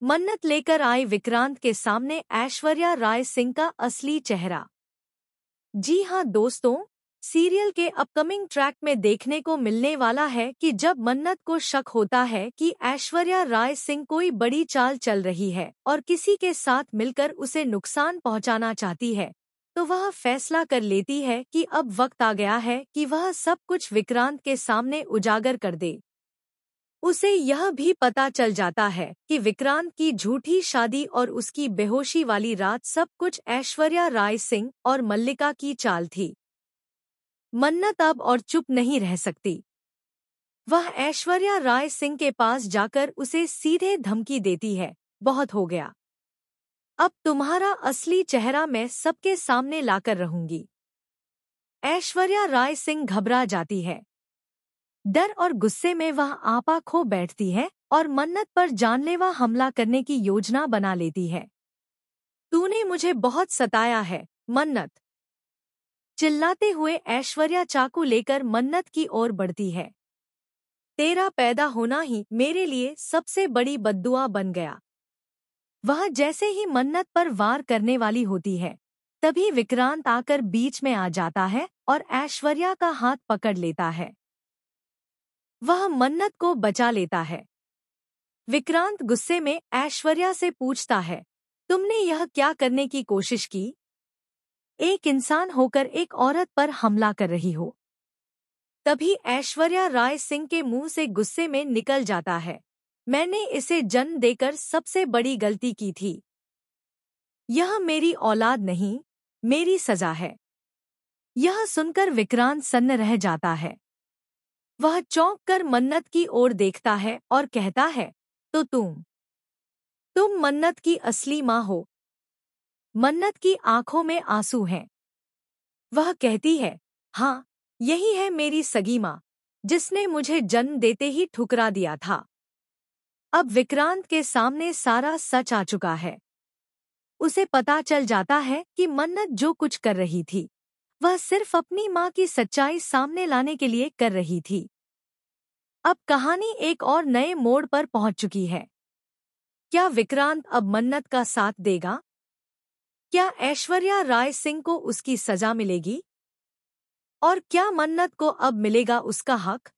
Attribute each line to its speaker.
Speaker 1: मन्नत लेकर आए विक्रांत के सामने ऐश्वर्या राय सिंह का असली चेहरा। जी हाँ दोस्तों, सीरियल के अपकमिंग ट्रैक में देखने को मिलने वाला है कि जब मन्नत को शक होता है कि ऐश्वर्या राय सिंह कोई बड़ी चाल चल रही है और किसी के साथ मिलकर उसे नुकसान पहुंचाना चाहती है, तो वह फैसला कर लेती है कि अब वक्त आ गया है कि वह सब कुछ विक्रांत के सामने उजागर कर दे। उसे यह भी पता चल जाता है कि विक्रांत की झूठी शादी और उसकी बेहोशी वाली रात सब कुछ ऐश्वर्या राय सिंह और मल्लिका की चाल थी। मन्नत अब और चुप नहीं रह सकती। वह ऐश्वर्या राय सिंह के पास जाकर उसे सीधे धमकी देती है, बहुत हो गया। अब तुम्हारा असली चेहरा मैं सबके सामने लाकर रहूंगी। ऐश्वर्या राय सिंह घबरा जाती है। डर और गुस्से में वह आपा खो बैठती है और मन्नत पर जानलेवा हमला करने की योजना बना लेती है। तूने मुझे बहुत सताया है, मन्नत। चिल्लाते हुए ऐश्वर्या चाकू लेकर मन्नत की ओर बढ़ती है। तेरा पैदा होना ही मेरे लिए सबसे बड़ी बद्दुआ बन गया। वह जैसे ही मन्नत पर वार करने वाली होती है, तभी विक्रांत आकर बीच में आ जाता है और ऐश्वर्या का हाथ पकड़ लेता है। वह मन्नत को बचा लेता है। विक्रांत गुस्से में ऐश्वर्या से पूछता है, तुमने यह क्या करने की कोशिश की? एक इंसान होकर एक औरत पर हमला कर रही हो। तभी ऐश्वर्या राय सिंह के मुंह से गुस्से में निकल जाता है, मैंने इसे जन्म देकर सबसे बड़ी गलती की थी। यह मेरी औलाद नहीं, मेरी सजा है। यह सुनकर विक्रांत सन्न रह जाता है। वह चौंक कर मन्नत की ओर देखता है और कहता है, तो तुम मन्नत की असली माँ हो। मन्नत की आंखों में आंसू हैं। वह कहती है, हाँ, यही है मेरी सगी माँ, जिसने मुझे जन्म देते ही ठुकरा दिया था। अब विक्रांत के सामने सारा सच आ चुका है। उसे पता चल जाता है कि मन्नत जो कुछ कर रही थी, वह सिर्फ अपनी माँ की सच्चाई सामने लाने के लिए कर रही थी। अब कहानी एक और नए मोड़ पर पहुंच चुकी है। क्या विक्रांत अब मन्नत का साथ देगा? क्या ऐश्वर्या राय सिंह को उसकी सजा मिलेगी? और क्या मन्नत को अब मिलेगा उसका हक?